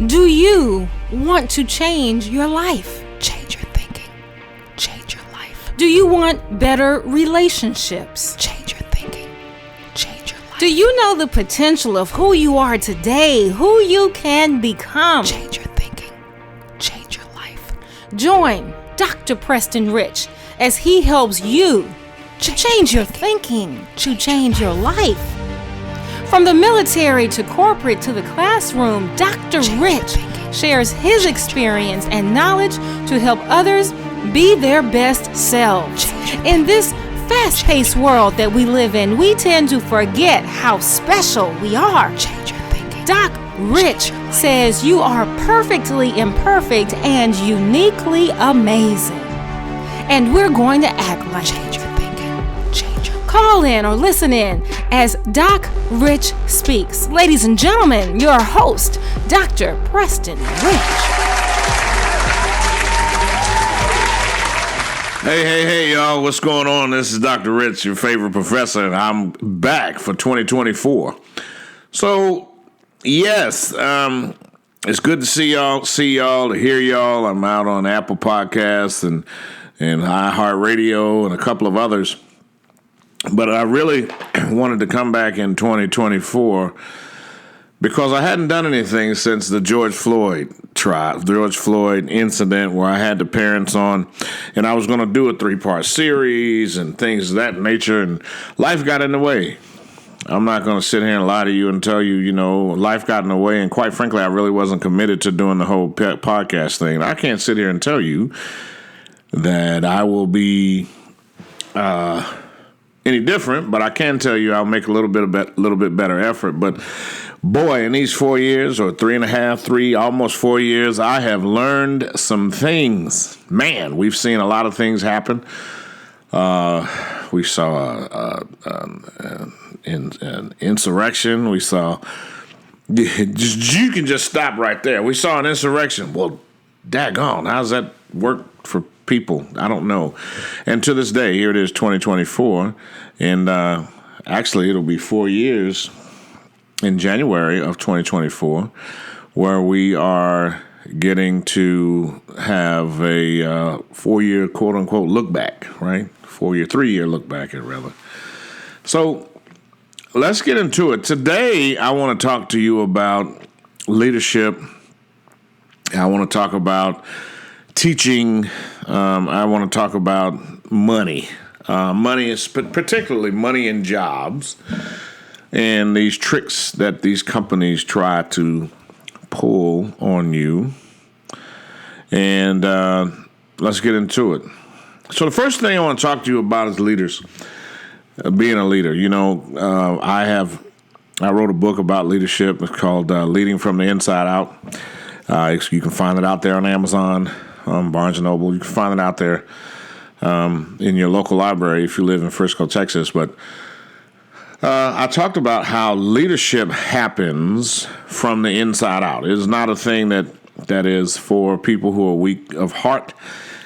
Do you want to change your life? Change your thinking. Change your life. Do you want better relationships? Change your thinking. Change your life. Do you know the potential of who you are today, who you can become? Change your thinking. Change your life. Join Dr. Preston Rich as he helps you to change your thinking, to change your life. From the military to corporate to the classroom, Dr. Rich shares his experience and knowledge to help others be their best selves. In this fast-paced world that we live in, we tend to forget how special we are. Doc Rich says you are perfectly imperfect and uniquely amazing. And we're going to act like it. Call in or listen in as Doc Rich speaks. Ladies and gentlemen, your host, Dr. Preston Rich. Hey, y'all. What's going on? This is Dr. Rich, your favorite professor, and I'm back for 2024. So, yes, it's good to see y'all, to hear y'all. I'm out on Apple Podcasts and iHeartRadio and a couple of others. But I really wanted to come back in 2024 because I hadn't done anything since the George Floyd incident where I had the parents on, and I was going to do a 3-part series and things of that nature, and life got in the way. I'm not going to sit here and lie to you and tell you, life got in the way, and quite frankly, I really wasn't committed to doing the whole podcast thing. I can't sit here and tell you that I will be any different, but I can tell you I'll make a little bit better effort. But boy, in these 4 years, or 3.5, almost 4 years, I have learned some things. Man, we've seen a lot of things happen. We saw an insurrection. We saw, you can just stop right there. We saw an insurrection. Well, daggone, how's that work for people? I don't know. And to this day, here it is, 2024, and actually it'll be 4 years in January of 2024 where we are getting to have a 4-year quote-unquote look back, right? 3-year look back, rather. So let's get into it. Today, I want to talk to you about leadership. I want to talk about teaching. I want to talk about money. Money is particularly money in jobs and these tricks that these companies try to pull on you. And let's get into it. So the first thing I want to talk to you about is leaders, being a leader. I wrote a book about leadership. It's called Leading from the Inside Out. You can find it out there on Amazon, Barnes & Noble. You can find it out there in your local library if you live in Frisco, Texas. But I talked about how leadership happens from the inside out. It is not a thing that is for people who are weak of heart.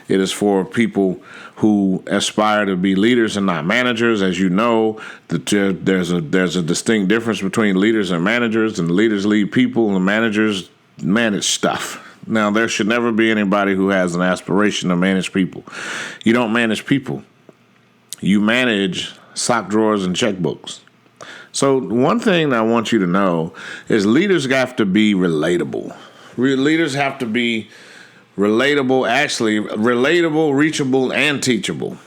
It is for people who aspire to be leaders and not managers. As you know, there's a distinct difference between leaders and managers, and leaders lead people and managers manage stuff. Now, there should never be anybody who has an aspiration to manage people. You don't manage people. You manage sock drawers and checkbooks. So one thing I want you to know is leaders have to be relatable. Leaders have to be relatable, reachable, and teachable.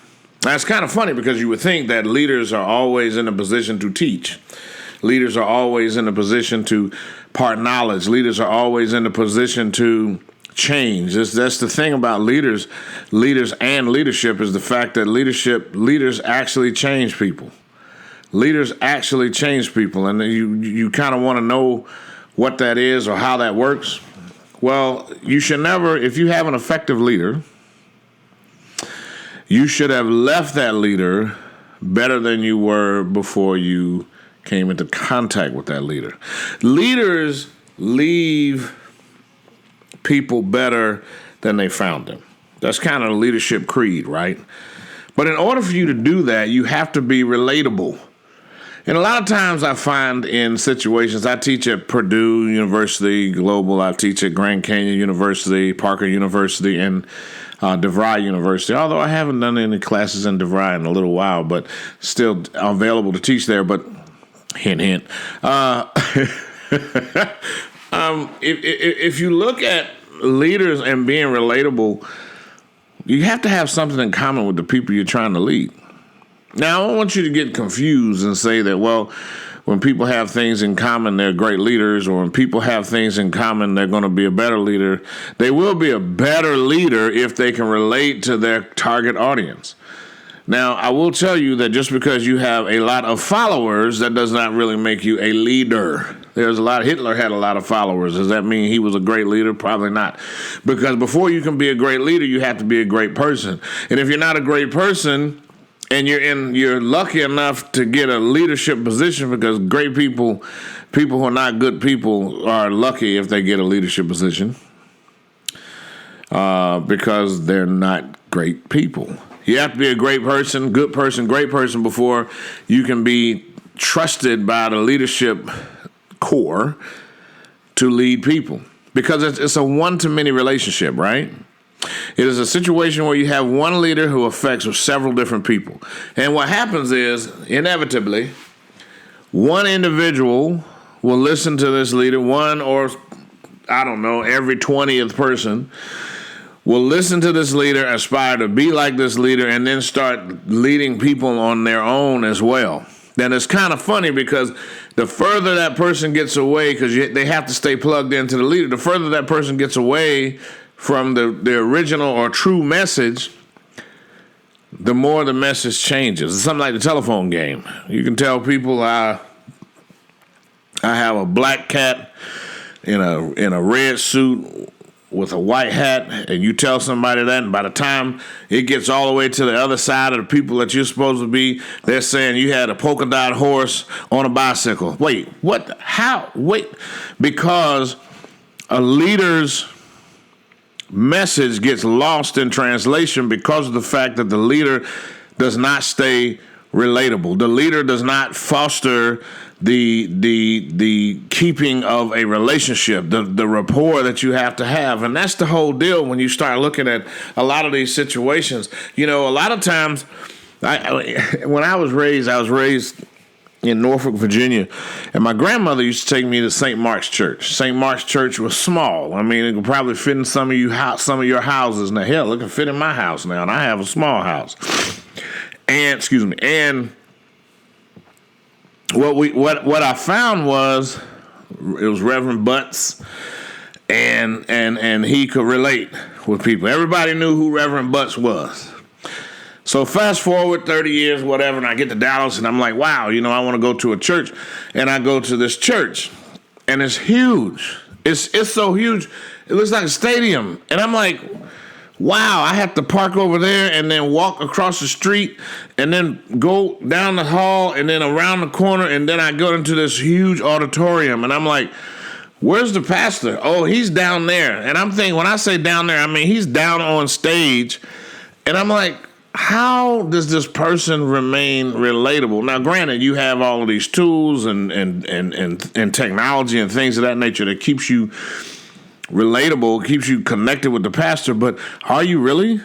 Now, it's kind of funny because you would think that leaders are always in a position to teach. Leaders are always in a position to impart knowledge. Leaders are always in a position to change. That's the thing about leaders and leadership is the fact that leaders actually change people. Leaders actually change people, and you kind of want to know what that is or how that works. Well, you should never, if you have an effective leader, you should have left that leader better than you were before you came into contact with that leader. Leaders leave people better than they found them. That's kind of a leadership creed, right? But in order for you to do that, you have to be relatable. And a lot of times I find in situations, I teach at Purdue University Global, I teach at Grand Canyon University, Parker University, and DeVry University, although I haven't done any classes in DeVry in a little while, but still available to teach there, but hint, hint. If you look at leaders and being relatable, you have to have something in common with the people you're trying to lead. Now, I don't want you to get confused and say that, well, when people have things in common, they're great leaders, or when people have things in common, they're going to be a better leader. They will be a better leader if they can relate to their target audience. Now, I will tell you that just because you have a lot of followers, that does not really make you a leader. Hitler had a lot of followers. Does that mean he was a great leader? Probably not. Because before you can be a great leader, you have to be a great person. And if you're not a great person, and you're lucky enough to get a leadership position, because great people who are not good people are lucky if they get a leadership position, because they're not great people. You have to be a great person, good person, great person before you can be trusted by the leadership core to lead people, because it's a one-to-many relationship, right? It is a situation where you have one leader who affects several different people. And what happens is, inevitably, one individual will listen to this leader, every 20th person will listen to this leader, aspire to be like this leader, and then start leading people on their own as well. Then it's kind of funny, because the further that person gets away, because they have to stay plugged into the leader, the further that person gets away from the original or true message, the more the message changes. It's something like the telephone game. You can tell people I have a black cat in a red suit with a white hat, and you tell somebody that, and by the time it gets all the way to the other side of the people that you're supposed to be, they're saying you had a polka dot horse on a bicycle. Wait, what? How? Wait. Because a leader's message gets lost in translation because of the fact that the leader does not stay relatable. The leader does not foster the keeping of a relationship, the rapport that you have to have. And that's the whole deal when you start looking at a lot of these situations. You know, a lot of times, when I was raised in Norfolk, Virginia, and my grandmother used to take me to St. Mark's Church. St. Mark's Church was small. I mean, it could probably fit in some of your houses. Now, hell, it can fit in my house now, and I have a small house. And what I found was, it was Reverend Butts, and he could relate with people. Everybody knew who Reverend Butts was. So fast forward 30 years, whatever, and I get to Dallas, and I'm like, wow, I want to go to a church. And I go to this church, and it's huge. It's so huge, it looks like a stadium. And I'm like, wow, I have to park over there and then walk across the street and then go down the hall and then around the corner, and then I go into this huge auditorium. And I'm like, where's the pastor? Oh, he's down there. And I'm thinking, when I say down there, I mean he's down on stage. And I'm like, how does this person remain relatable? Now, granted, you have all of these tools and technology and things of that nature that keeps you relatable, keeps you connected with the pastor, but are you really?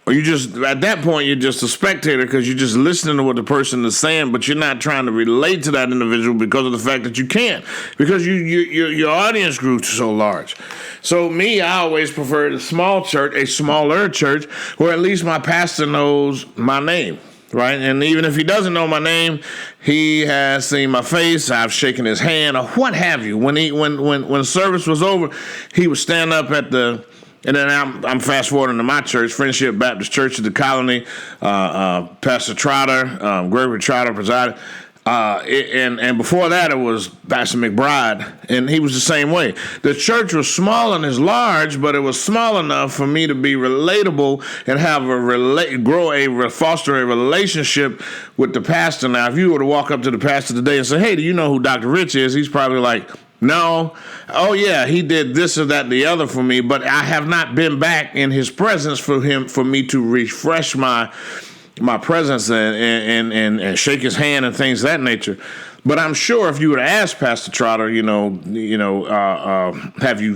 Or you just, at that point, you're just a spectator because you're just listening to what the person is saying, but you're not trying to relate to that individual because of the fact that you can't, because your audience grew so large. So me, I always preferred a smaller church, where at least my pastor knows my name, right? And even if he doesn't know my name, he has seen my face, I've shaken his hand, or what have you. When service was over, he would stand up at the. And then I'm fast forwarding to my church, Friendship Baptist Church of the Colony. Pastor Trotter, Gregory Trotter presided. And before that, it was Pastor McBride, and he was the same way. The church was small and is large, but it was small enough for me to be relatable and have foster a relationship with the pastor. Now, if you were to walk up to the pastor today and say, "Hey, do you know who Dr. Rich is?" He's probably like, "No. Oh yeah, he did this or that, the other for me, but I have not been back in his presence for me to refresh my my presence and shake his hand and things of that nature. But I'm sure if you were to ask Pastor Trotter, have you?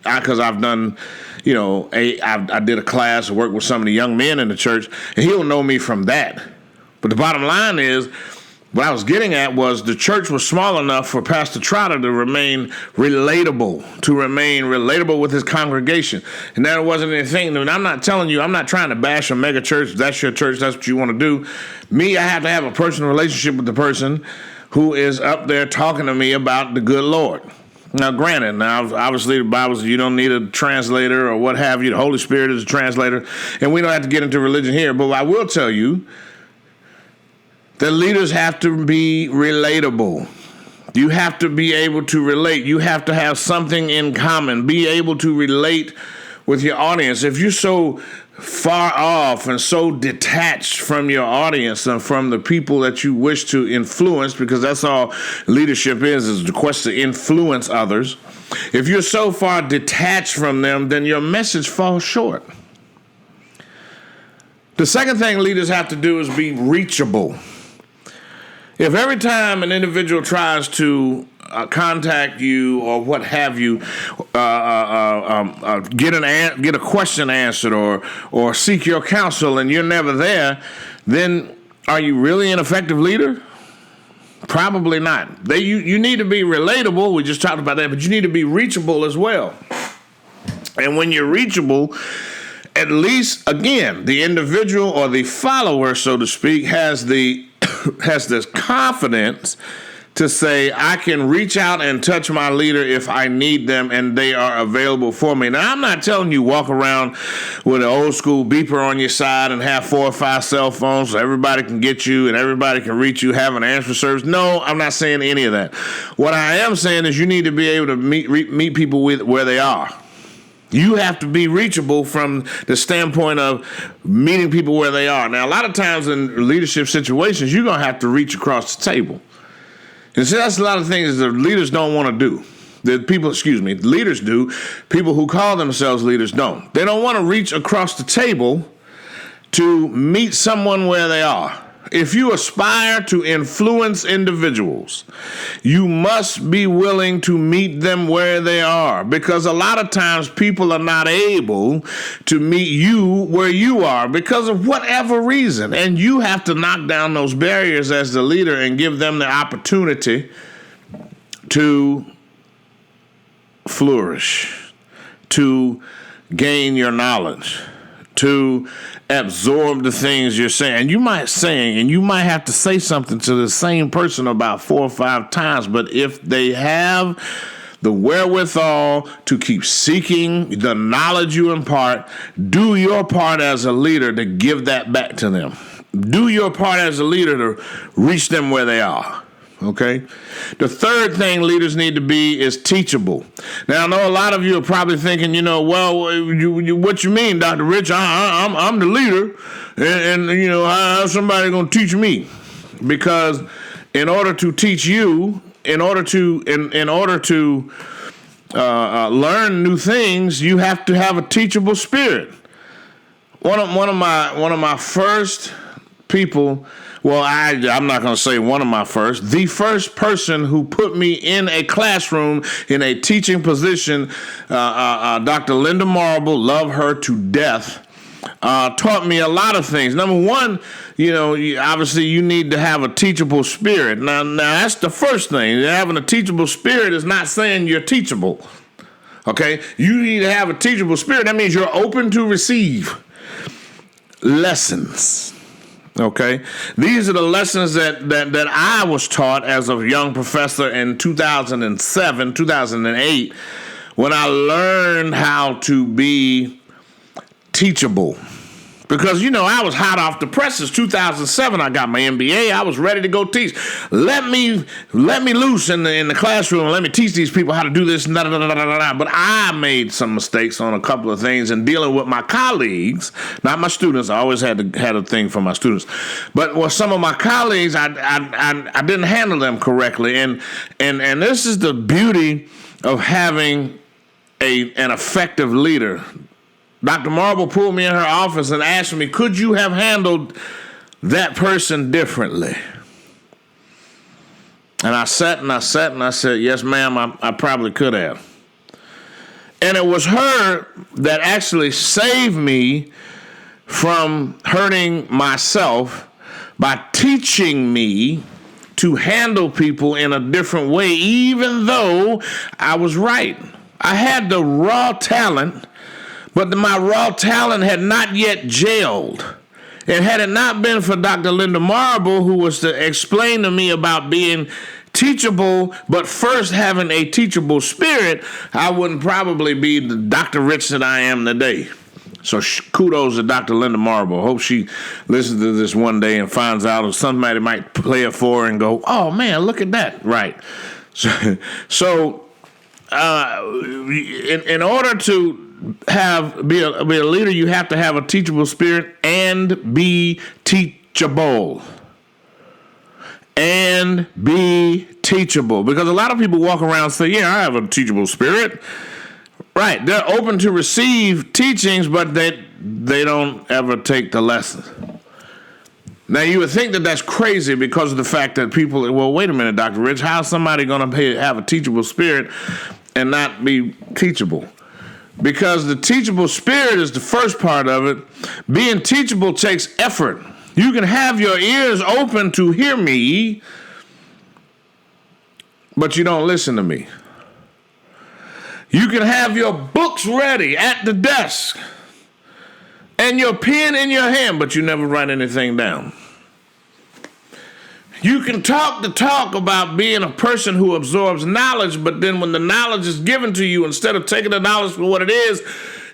Because I've done, I did a class, worked with some of the young men in the church, and he'll know me from that. But the bottom line is, what I was getting at was the church was small enough for Pastor Trotter to remain relatable with his congregation. And that wasn't anything. And I'm not telling you, I'm not trying to bash a mega church. That's your church. That's what you want to do. Me, I have to have a personal relationship with the person who is up there talking to me about the good Lord. Now, granted, obviously the Bible says you don't need a translator or what have you. The Holy Spirit is a translator. And we don't have to get into religion here. But I will tell you, the leaders have to be relatable. You have to be able to relate. You have to have something in common. Be able to relate with your audience. If you're so far off and so detached from your audience and from the people that you wish to influence, because that's all leadership is the quest to influence others. If you're so far detached from them, then your message falls short. The second thing leaders have to do is be reachable. If every time an individual tries to contact you or what have you, get a question answered or seek your counsel and you're never there, then are you really an effective leader? Probably not. You need to be relatable. We just talked about that, but you need to be reachable as well. And when you're reachable, at least, again, the individual or the follower, so to speak, has this confidence to say, I can reach out and touch my leader if I need them and they are available for me. Now, I'm not telling you walk around with an old school beeper on your side and have 4 or 5 cell phones so everybody can get you and everybody can reach you, have an answer service. No, I'm not saying any of that. What I am saying is you need to be able to meet people where they are. You have to be reachable from the standpoint of meeting people where they are. Now, a lot of times in leadership situations, you're going to have to reach across the table. And so that's a lot of things that leaders don't want to do. Leaders do. People who call themselves leaders don't. They don't want to reach across the table to meet someone where they are. If you aspire to influence individuals, you must be willing to meet them where they are, because a lot of times people are not able to meet you where you are because of whatever reason. And you have to knock down those barriers as the leader and give them the opportunity to flourish, to gain your knowledge, to absorb the things you're saying. And you might have to say something to the same person about 4 or 5 times, but if they have the wherewithal to keep seeking the knowledge you impart, do your part as a leader to give that back to them. Do your part as a leader to reach them where they are. Okay? The third thing leaders need to be is teachable. Now, I know a lot of you are probably thinking, what you mean, Dr. Rich? I'm the leader, and how's somebody going to teach me? Because in order to teach you, in order to learn new things, you have to have a teachable spirit. One of my first people. Well, I'm not going to say one of my first. The first person who put me in a classroom in a teaching position, Dr. Linda Marble, love her to death, taught me a lot of things. Number one, obviously you need to have a teachable spirit. Now that's the first thing. Having a teachable spirit is not saying you're teachable. Okay? You need to have a teachable spirit. That means you're open to receive lessons. Okay, these are the lessons that I was taught as a young professor in 2007, 2008, when I learned how to be teachable. Because, I was hot off the presses. 2007, I got my MBA. I was ready to go teach. Let me loose in the classroom and let me teach these people how to do this. But I made some mistakes on a couple of things in dealing with my colleagues, not my students. I always had a thing for my students. But with some of my colleagues, I didn't handle them correctly. And this is the beauty of having an effective leader. Dr. Marble pulled me in her office and asked me, could you have handled that person differently? And I sat and I said, yes, ma'am, I probably could have. And it was her that actually saved me from hurting myself by teaching me to handle people in a different way, even though I was right. I had the raw talent, but my raw talent had not yet gelled. And had it not been for Dr. Linda Marble, who was to explain to me about being teachable, but first having a teachable spirit, I wouldn't probably be the Dr. Rich that I am today. So kudos to Dr. Linda Marble. Hope she listens to this one day and finds out, or somebody might play it for her and go, oh, man, look at that. Right. So in order to be a leader, you have to have a teachable spirit and be teachable. And be teachable. Because a lot of people walk around and say, yeah, I have a teachable spirit. Right. They're open to receive teachings, but they don't ever take the lesson. Now, you would think that that's crazy because of the fact that people, well, wait a minute, Dr. Rich, how is somebody going to have a teachable spirit and not be teachable? Because the teachable spirit is the first part of it. Being teachable takes effort. You can have your ears open to hear me, but you don't listen to me. You can have your books ready at the desk and your pen in your hand, but you never write anything down. You can talk the talk about being a person who absorbs knowledge, but then when the knowledge is given to you, instead of taking the knowledge for what it is,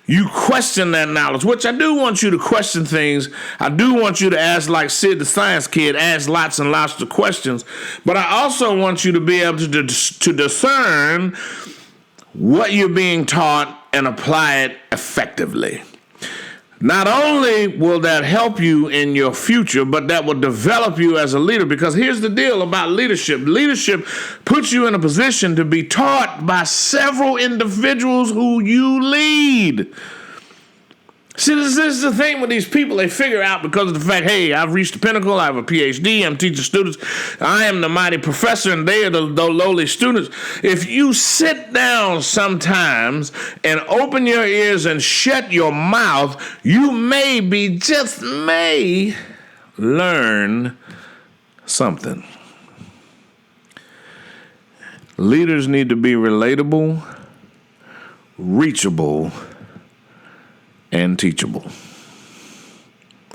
you question that knowledge, which I do want you to question things. I do want you to ask, like Sid the Science Kid, ask lots and lots of questions. But I also want you to be able to discern what you're being taught and apply it effectively. Not only will that help you in your future, but that will develop you as a leader. Because here's the deal about leadership. Leadership puts you in a position to be taught by several individuals who you lead. See, this is the thing with these people. They figure out because of the fact, hey, I've reached the pinnacle. I have a PhD. I'm teaching students. I am the mighty professor, and they are the lowly students. If you sit down sometimes and open your ears and shut your mouth, you just may learn something. Leaders need to be relatable, reachable, and teachable.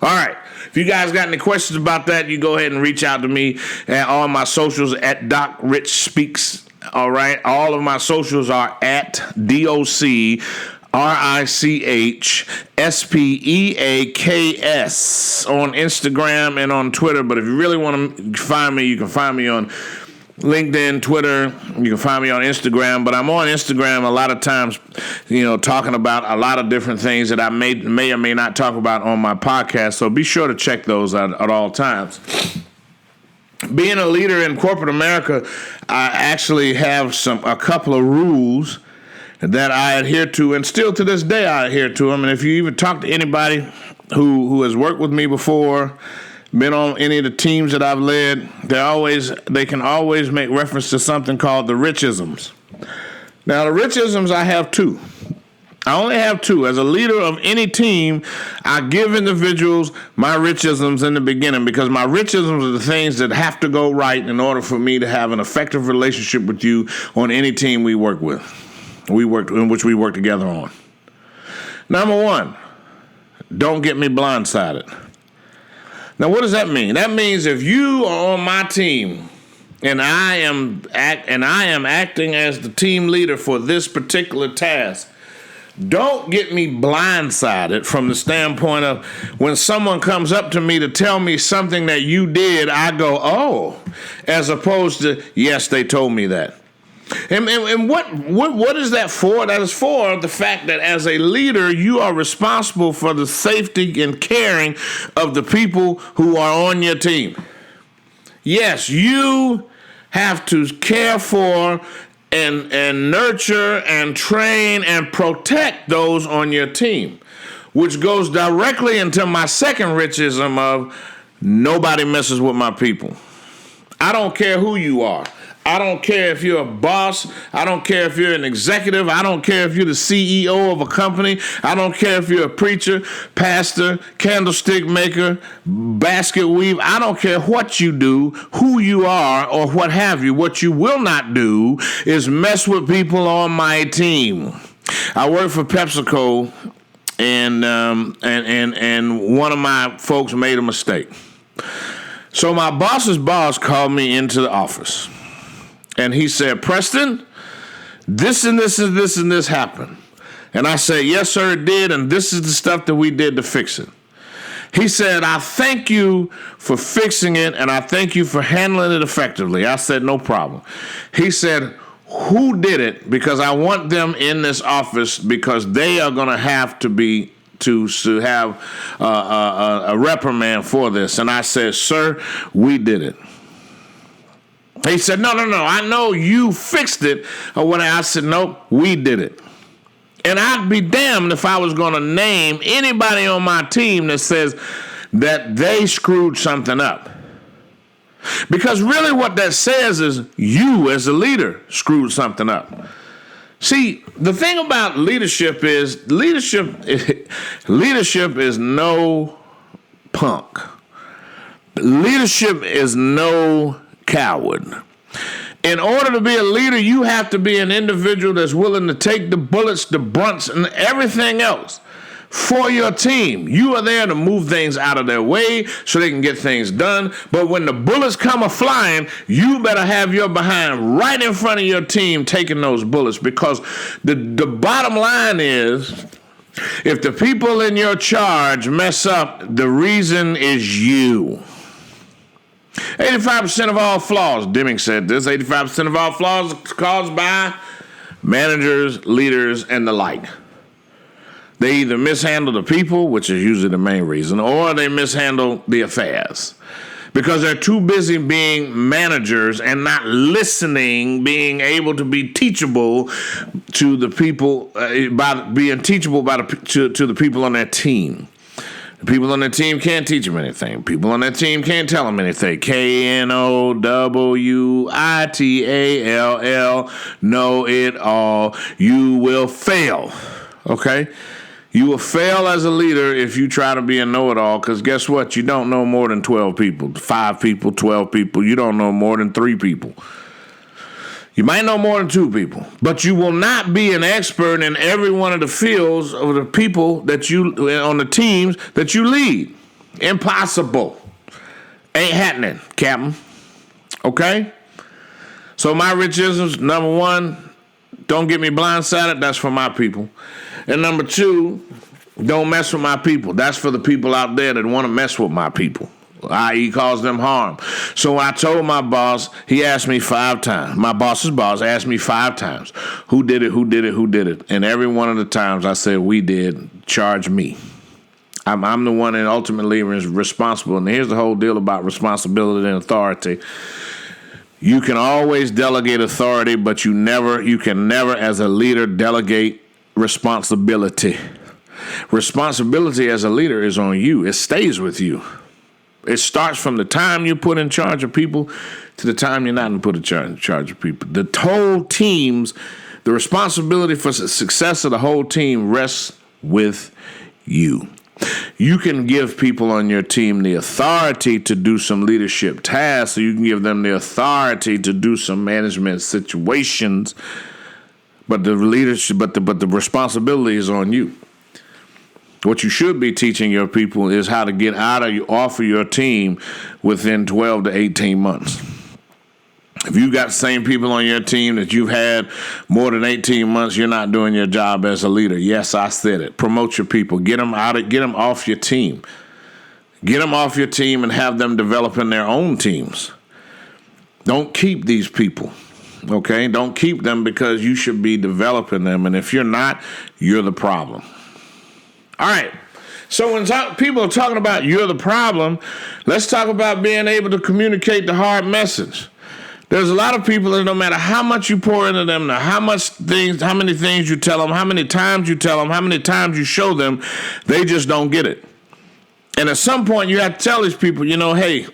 All right. If you guys got any questions about that, you go ahead and reach out to me at all my socials at Doc Rich Speaks. All right. All of my socials are at DOCRICHSPEAKS on Instagram and on Twitter. But if you really want to find me, you can find me on LinkedIn, Twitter. You can find me on Instagram, but I'm on Instagram a lot of times, talking about a lot of different things that I may or may not talk about on my podcast. So be sure to check those out at all times. Being a leader in corporate America, I actually have a couple of rules that I adhere to, and still to this day I adhere to them. And if you even talk to anybody who has worked with me before, been on any of the teams that I've led, they can always make reference to something called the Richisms. Now, the Richisms, I have two. I only have two. As a leader of any team, I give individuals my Richisms in the beginning, because my Richisms are the things that have to go right in order for me to have an effective relationship with you on any team we work with, in which we work together on. Number one, don't get me blindsided. Now, what does that mean? That means if you are on my team and I am acting as the team leader for this particular task, don't get me blindsided from the standpoint of when someone comes up to me to tell me something that you did, I go, oh, as opposed to, yes, they told me that. And what is that for? That is for the fact that as a leader, you are responsible for the safety and caring of the people who are on your team. Yes, you have to care for and nurture and train and protect those on your team. which goes directly into my second richism of nobody messes with my people. I don't care who you are. I don't care if you're a boss. I don't care if you're an executive. I don't care if you're the CEO of a company. I don't care if you're a preacher, pastor, candlestick maker, basket weave. I don't care what you do, who you are, or what have you. What you will not do is mess with people on my team. I work for PepsiCo, and one of my folks made a mistake. So my boss's boss called me into the office. And he said, Preston, this and this and this and this happened. And I said, yes, sir, it did. And this is the stuff that we did to fix it. He said, I thank you for fixing it. And I thank you for handling it effectively. I said, no problem. He said, who did it? Because I want them in this office because they are going to have to have a reprimand for this. And I said, sir, we did it. He said, no, I know you fixed it. Or when I said, nope, we did it. And I'd be damned if I was going to name anybody on my team that says that they screwed something up. Because really what that says is you as a leader screwed something up. See, the thing about leadership is no punk. Leadership is no coward. In order to be a leader, you have to be an individual that's willing to take the bullets, the brunts, and everything else for your team. You are there to move things out of their way so they can get things done. But when the bullets come a-flying, you better have your behind right in front of your team taking those bullets, because the bottom line is, if the people in your charge mess up, the reason is you. 85% of all flaws, Deming said this, 85% of all flaws are caused by managers, leaders, and the like. They either mishandle the people, which is usually the main reason, or they mishandle the affairs. Because they're too busy being managers and not listening, being able to be teachable to the people, by being teachable to the people on their team. The people on their team can't teach them anything. People on their team can't tell them anything. KNOWITALL, know it all. You will fail. Okay? You will fail as a leader if you try to be a know-it-all, because guess what? You don't know more than 12 people, 5 people, 12 people. You don't know more than 3 people. You might know more than 2 people, but you will not be an expert in every one of the fields of the people that you on the teams that you lead. Impossible. Ain't happening, Captain. Okay? So my richisms, number 1, don't get me blindsided. That's for my people. And number 2, don't mess with my people. That's for the people out there that want to mess with my people, i.e. cause them harm. So when I told my boss, he asked me 5 times. My boss's boss asked me 5 times, who did it, who did it, who did it? And every one of the times I said, we did, charge me. I'm the one that ultimately is responsible. And here's the whole deal about responsibility and authority. You can always delegate authority, but you can never as a leader delegate responsibility. Responsibility as a leader is on you. It stays with you. It starts from the time you put in charge of people to the time you're not put in charge of people. The whole team's, the responsibility for the success of the whole team rests with you. You can give people on your team the authority to do some leadership tasks, so you can give them the authority to do some management situations, but the leadership, but the responsibility is on you. What you should be teaching your people is how to get off of your team within 12 to 18 months. If you got the same people on your team that you've had more than 18 months, you're not doing your job as a leader. Yes, I said it. Promote your people. Get them off your team. Get them off your team and have them developing their own teams. Don't keep these people. Okay? Don't keep them, because you should be developing them. And if you're not, you're the problem. All right. So when people are talking about you're the problem, let's talk about being able to communicate the hard message. There's a lot of people that no matter how much you pour into them, how many things you tell them, how many times you tell them, how many times you show them, they just don't get it. And at some point you have to tell these people, hey,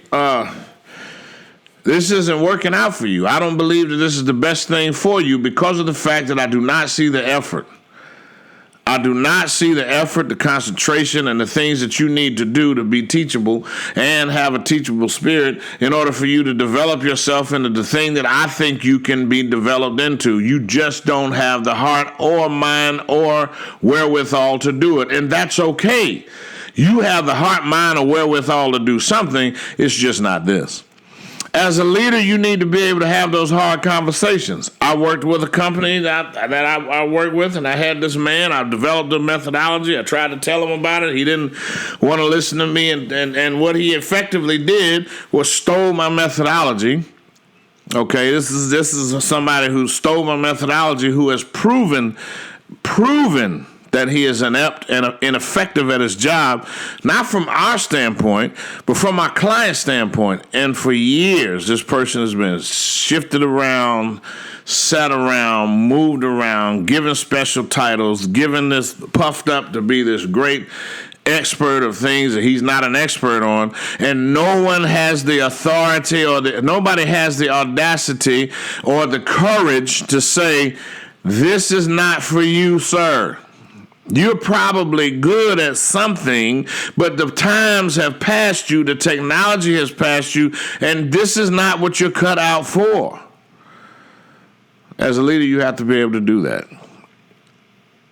this isn't working out for you. I don't believe that this is the best thing for you because of the fact that I do not see the effort. I do not see the effort, the concentration, and the things that you need to do to be teachable and have a teachable spirit in order for you to develop yourself into the thing that I think you can be developed into. You just don't have the heart or mind or wherewithal to do it, and that's okay. You have the heart, mind, or wherewithal to do something. It's just not this. As a leader, you need to be able to have those hard conversations. I worked with a company that I worked with, and I had this man. I developed a methodology. I tried to tell him about it. He didn't want to listen to me, and what he effectively did was stole my methodology. Okay, this is somebody who stole my methodology, who has proven that he is inept and ineffective at his job, not from our standpoint, but from our client standpoint. And for years, this person has been shifted around, sat around, moved around, given special titles, given this, puffed up to be this great expert of things that he's not an expert on, and no one has the authority nobody has the audacity or the courage to say, this is not for you, sir. You're probably good at something, but the times have passed you, the technology has passed you, and this is not what you're cut out for. As a leader, you have to be able to do that.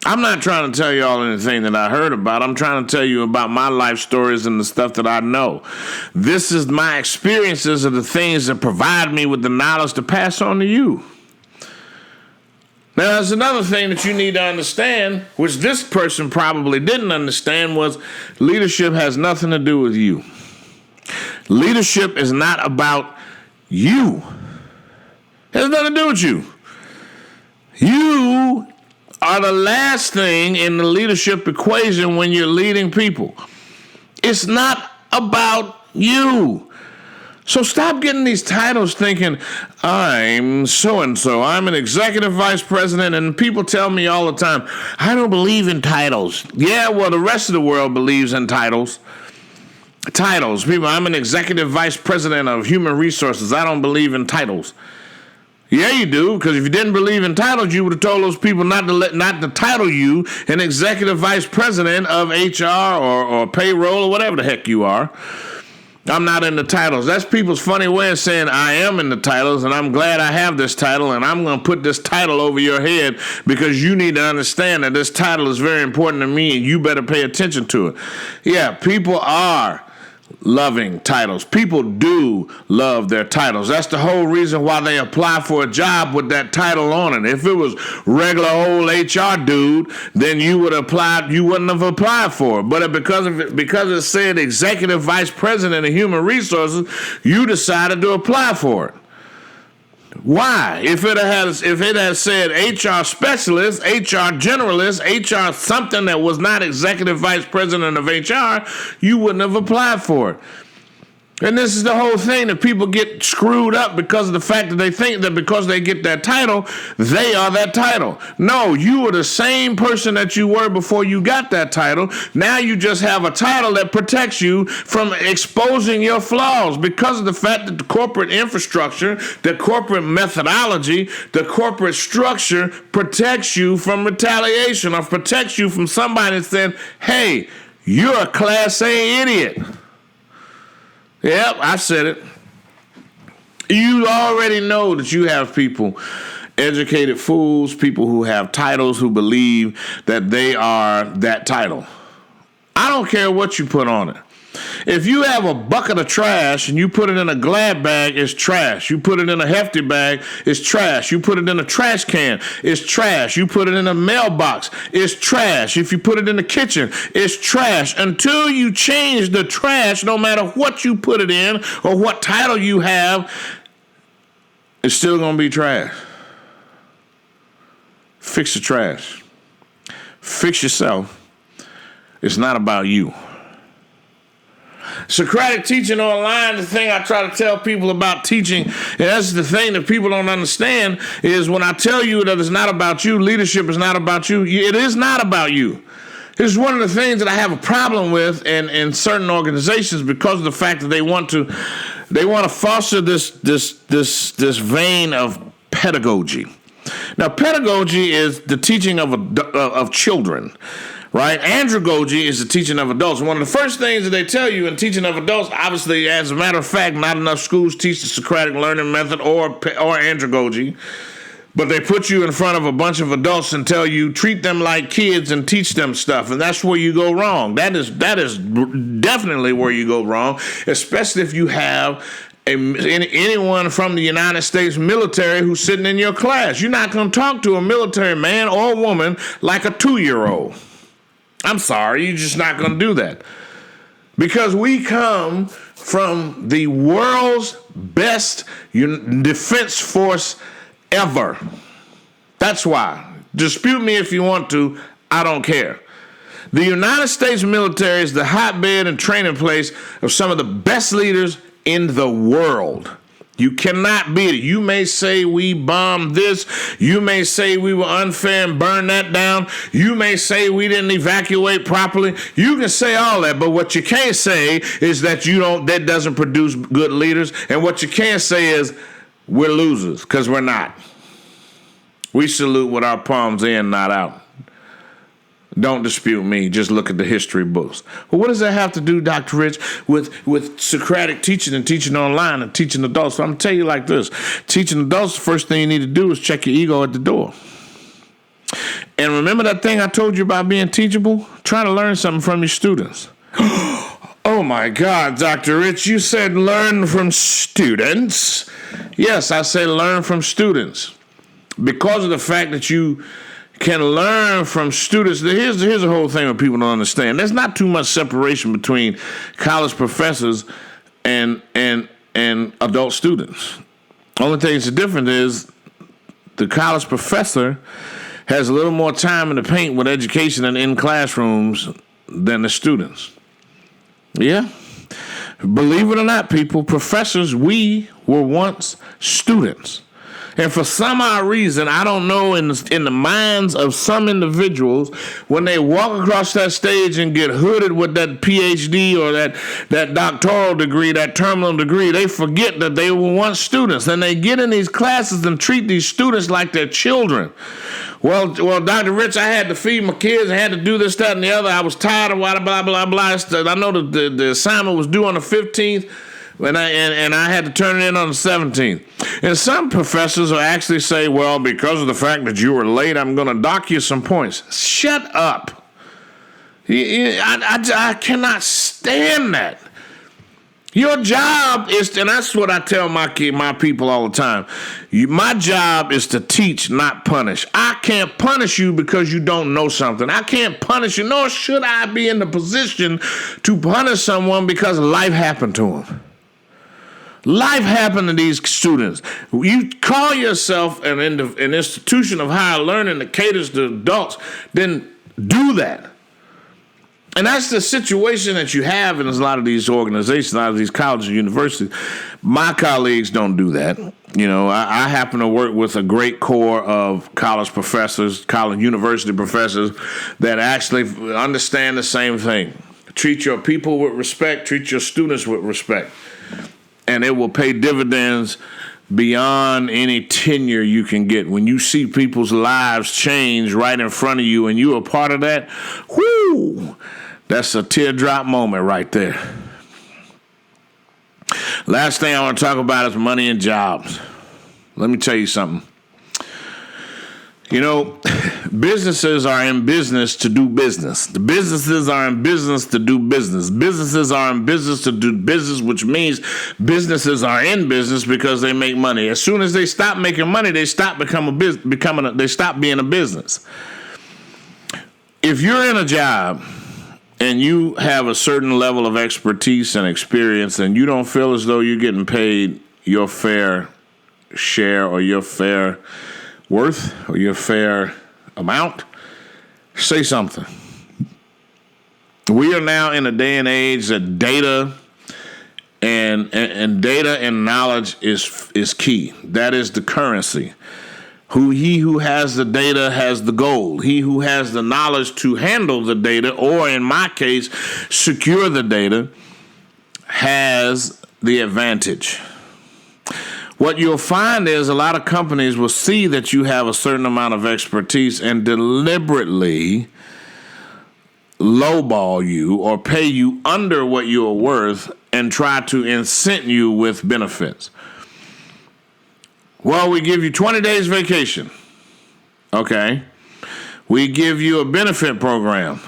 I'm not trying to tell you all anything that I heard about. I'm trying to tell you about my life stories and the stuff that I know. This is my experiences of the things that provide me with the knowledge to pass on to you. Now, there's another thing that you need to understand, which this person probably didn't understand, was leadership has nothing to do with you. Leadership is not about you. It has nothing to do with you. You are the last thing in the leadership equation when you're leading people. It's not about you. So stop getting these titles thinking, I'm so-and-so. I'm an executive vice president, and people tell me all the time, I don't believe in titles. Yeah, well, the rest of the world believes in titles. Titles. People, I'm an executive vice president of human resources. I don't believe in titles. Yeah, you do, because if you didn't believe in titles, you would have told those people not to title you an executive vice president of HR or payroll or whatever the heck you are. I'm not in the titles. That's people's funny way of saying I am in the titles, and I'm glad I have this title, and I'm going to put this title over your head because you need to understand that this title is very important to me, and you better pay attention to it. Yeah, people are loving titles. People do love their titles. That's the whole reason why they apply for a job with that title on it. If it was regular old HR dude, then you wouldn't have applied for it. But because it said executive vice president of human resources, you decided to apply for it. Why? If it had said HR specialist, HR generalist, HR something that was not executive vice president of HR, you wouldn't have applied for it. And this is the whole thing that people get screwed up because of the fact that they think that because they get that title, they are that title. No, you were the same person that you were before you got that title. Now you just have a title that protects you from exposing your flaws because of the fact that the corporate infrastructure, the corporate methodology, the corporate structure protects you from retaliation or protects you from somebody saying, hey, you're a Class A idiot. Yep, I said it. You already know that you have people, educated fools, people who have titles who believe that they are that title. I don't care what you put on it. If you have a bucket of trash and you put it in a Glad bag, it's trash. You put it in a Hefty bag, it's trash. You put it in a trash can, it's trash. You put it in a mailbox, it's trash. If you put it in the kitchen, it's trash. Until you change the trash, no matter what you put it in or what title you have, it's still going to be trash. Fix the trash. Fix yourself. It's not about you. Socratic teaching online, the thing I try to tell people about teaching, and that's the thing that people don't understand, is when I tell you that it's not about you, leadership is not about you, it is not about you. It's one of the things that I have a problem with in certain organizations because of the fact that they want to foster this vein of pedagogy. Now, pedagogy is the teaching of children, right? Andragogy is the teaching of adults. One of the first things that they tell you in teaching of adults, obviously, as a matter of fact, not enough schools teach the Socratic learning method or Andragogy, but they put you in front of a bunch of adults and tell you, treat them like kids and teach them stuff, and that's where you go wrong. That is definitely where you go wrong, especially if you have anyone from the United States military who's sitting in your class. You're not going to talk to a military man or woman like a 2-year-old. I'm sorry, you're just not going to do that. Because we come from the world's best defense force ever. That's why. Dispute me if you want to. I don't care. The United States military is the hotbed and training place of some of the best leaders in the world. You cannot beat it. You may say we bombed this. You may say we were unfair and burned that down. You may say we didn't evacuate properly. You can say all that, but what you can't say is that that doesn't produce good leaders. And what you can't say is we're losers, because we're not. We salute with our palms in, not out. Don't dispute me. Just look at the history books. Well, what does that have to do, Dr. Rich, with Socratic teaching and teaching online and teaching adults? So I'm going to tell you like this. Teaching adults, the first thing you need to do is check your ego at the door. And remember that thing I told you about being teachable? Try to learn something from your students. Oh, my God, Dr. Rich, you said learn from students. Yes, I said learn from students. Because of the fact that you can learn from students. Here's the whole thing that people don't understand. There's not too much separation between college professors and adult students. Only thing that's different is the college professor has a little more time in the paint with education and in classrooms than the students. Yeah. Believe it or not, people, professors, we were once students. And for some odd reason, I don't know, in the minds of some individuals, when they walk across that stage and get hooded with that PhD or that doctoral degree, that terminal degree, they forget that they were once students. And they get in these classes and treat these students like they're children. Well, Dr. Rich, I had to feed my kids. I had to do this, that, and the other. I was tired of blah, blah, blah, blah. I know the assignment was due on the 15th. And I had to turn it in on the 17th. And some professors will actually say, well, because of the fact that you were late, I'm going to dock you some points. Shut up. I cannot stand that. Your job is, and that's what I tell my people all the time. My job is to teach, not punish. I can't punish you because you don't know something. I can't punish you, nor should I be in the position to punish someone because life happened to them. Life happened to these students. You call yourself an institution of higher learning that caters to adults, then do that. And that's the situation that you have in a lot of these organizations, a lot of these colleges and universities. My colleagues don't do that. You know, I happen to work with a great core of college professors, college university professors that actually understand the same thing. Treat your people with respect, treat your students with respect. And it will pay dividends beyond any tenure you can get. When you see people's lives change right in front of you and you're a part of that, whoo, that's a teardrop moment right there. Last thing I want to talk about is money and jobs. Let me tell you something. You know, businesses are in business to do business. The businesses are in business to do business. Businesses are in business to do business, which means businesses are in business because they make money. As soon as they stop making money, they stop they stop being a business. If you're in a job and you have a certain level of expertise and experience and you don't feel as though you're getting paid your fair share or your fair worth or your fair amount, say something. We are now in a day and age that data And data and knowledge is key. That is the currency. He who has the data has the gold. He who has the knowledge to handle the data, or in my case, secure the data, has the advantage. What you'll find is a lot of companies will see that you have a certain amount of expertise and deliberately lowball you or pay you under what you are worth and try to incent you with benefits. Well, we give you 20 days vacation. Okay. We give you a benefit program.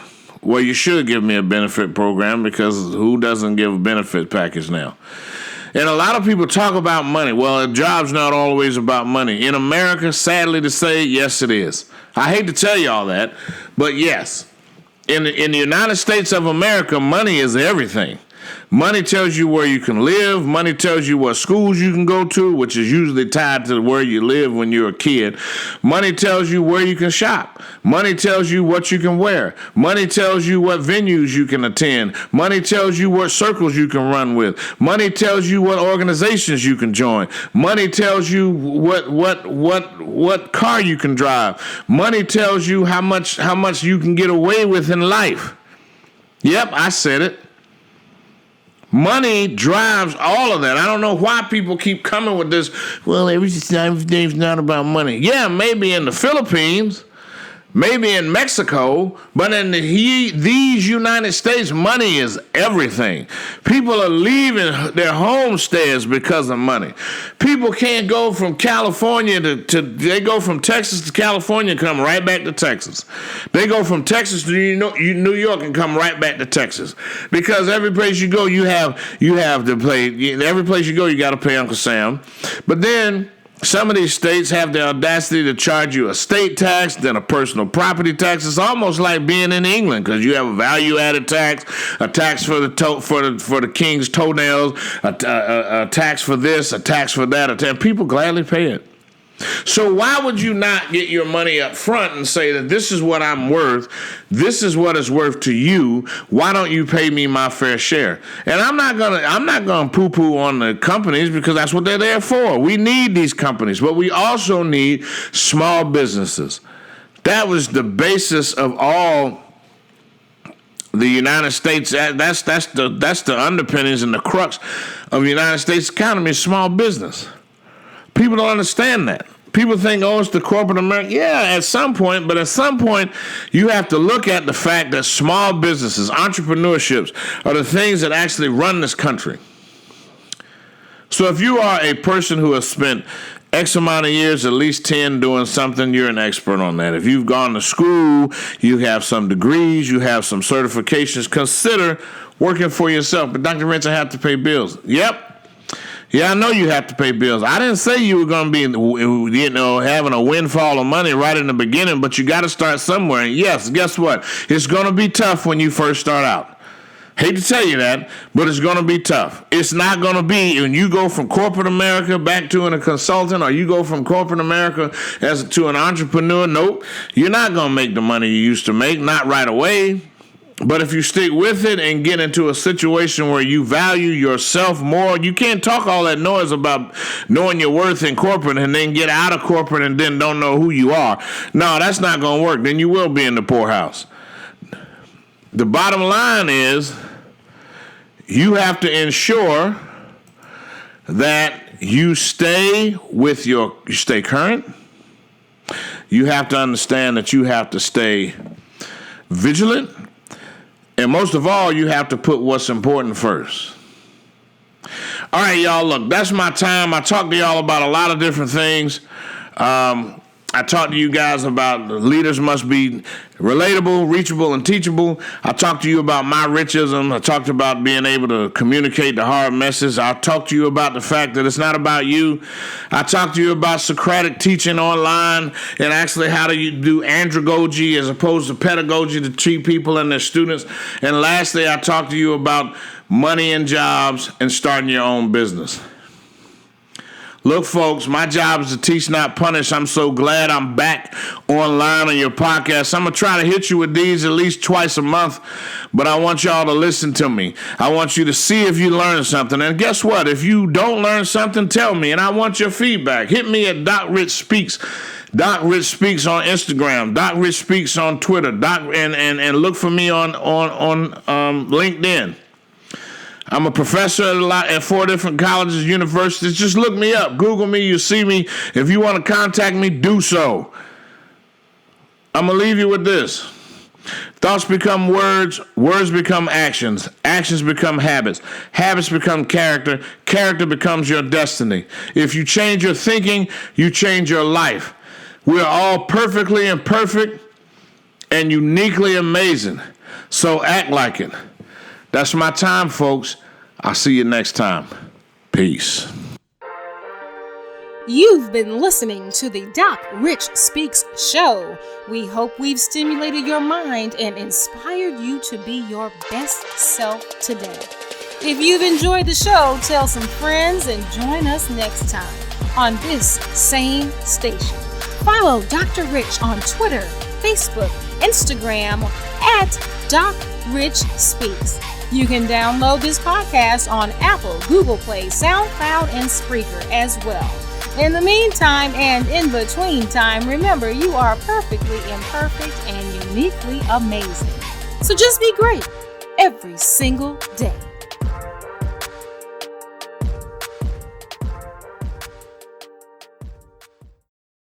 Well, you should give me a benefit program, because who doesn't give a benefit package now? And a lot of people talk about money. Well, a job's not always about money. In America, sadly to say, yes, it is. I hate to tell you all that, but yes. In the United States of America, money is everything. Money tells you where you can live. Money tells you what schools you can go to, which is usually tied to where you live when you're a kid. Money tells you where you can shop. Money tells you what you can wear. Money tells you what venues you can attend. Money tells you what circles you can run with. Money tells you what organizations you can join. Money tells you what car you can drive. Money tells you how much you can get away with in life. Yep, I said it. Money drives all of that. I don't know why people keep coming with this, well, everything's not about money. Yeah, maybe in the Philippines, maybe in Mexico, but in these United States, money is everything. People are leaving their homesteads because of money. People can't go from California they go from Texas to California and come right back to Texas. They go from Texas to New York and come right back to Texas. Because every place you go, you have to pay. Every place you go, you got to pay Uncle Sam. But then some of these states have the audacity to charge you a state tax, then a personal property tax. It's almost like being in England, because you have a value-added tax, a tax for the king's toenails, a tax for this, a tax for that, and people gladly pay it. So why would you not get your money up front and say that this is what I'm worth, this is what it's worth to you, why don't you pay me my fair share? And I'm not gonna poo-poo on the companies, because that's what they're there for. We need these companies, but we also need small businesses. That was the basis of all the United States. That's the underpinnings and the crux of the United States economy is small business. People don't understand that. People think, oh, it's the corporate America. Yeah, at some point, but at some point, you have to look at the fact that small businesses, entrepreneurships, are the things that actually run this country. So if you are a person who has spent X amount of years, at least 10, doing something, you're an expert on that. If you've gone to school, you have some degrees, you have some certifications, consider working for yourself. But Dr. Rich, I have to pay bills. Yep. Yeah, I know you have to pay bills. I didn't say you were going to be, having a windfall of money right in the beginning, but you got to start somewhere. And yes, guess what? It's going to be tough when you first start out. Hate to tell you that, but it's going to be tough. It's not going to be when you go from corporate America back to a consultant, or you go from corporate America to an entrepreneur. Nope, you're not going to make the money you used to make, not right away. But if you stick with it and get into a situation where you value yourself more, you can't talk all that noise about knowing your worth in corporate and then get out of corporate and then don't know who you are. No, that's not going to work. Then you will be in the poorhouse. The bottom line is you have to ensure that you stay current. You have to understand that you have to stay vigilant. And most of all, you have to put what's important first. All right, y'all, look, that's my time. I talked to y'all about a lot of different things. I talked to you guys about leaders must be relatable, reachable, and teachable. I talked to you about my Richisms. I talked about being able to communicate the hard message. I talked to you about the fact that it's not about you. I talked to you about Socratic teaching online and actually how do you do andragogy as opposed to pedagogy to treat people and their students. And lastly, I talked to you about money and jobs and starting your own business. Look, folks, my job is to teach, not punish. I'm so glad I'm back online on your podcast. I'm going to try to hit you with these at least twice a month, but I want y'all to listen to me. I want you to see if you learn something. And guess what? If you don't learn something, tell me, and I want your feedback. Hit me at Doc Rich Speaks. Doc Rich Speaks on Instagram. Doc Rich Speaks on Twitter. And look for me on LinkedIn. I'm a professor at 4 different colleges, universities. Just look me up. Google me. You see me. If you want to contact me, do so. I'm going to leave you with this. Thoughts become words. Words become actions. Actions become habits. Habits become character. Character becomes your destiny. If you change your thinking, you change your life. We're all perfectly imperfect and uniquely amazing. So act like it. That's my time, folks. I'll see you next time. Peace. You've been listening to the Doc Rich Speaks show. We hope we've stimulated your mind and inspired you to be your best self today. If you've enjoyed the show, tell some friends and join us next time on this same station. Follow Dr. Rich on Twitter, Facebook, Instagram at Doc Rich Speaks. You can download this podcast on Apple, Google Play, SoundCloud, and Spreaker as well. In the meantime and in between time, remember you are perfectly imperfect and uniquely amazing. So just be great every single day.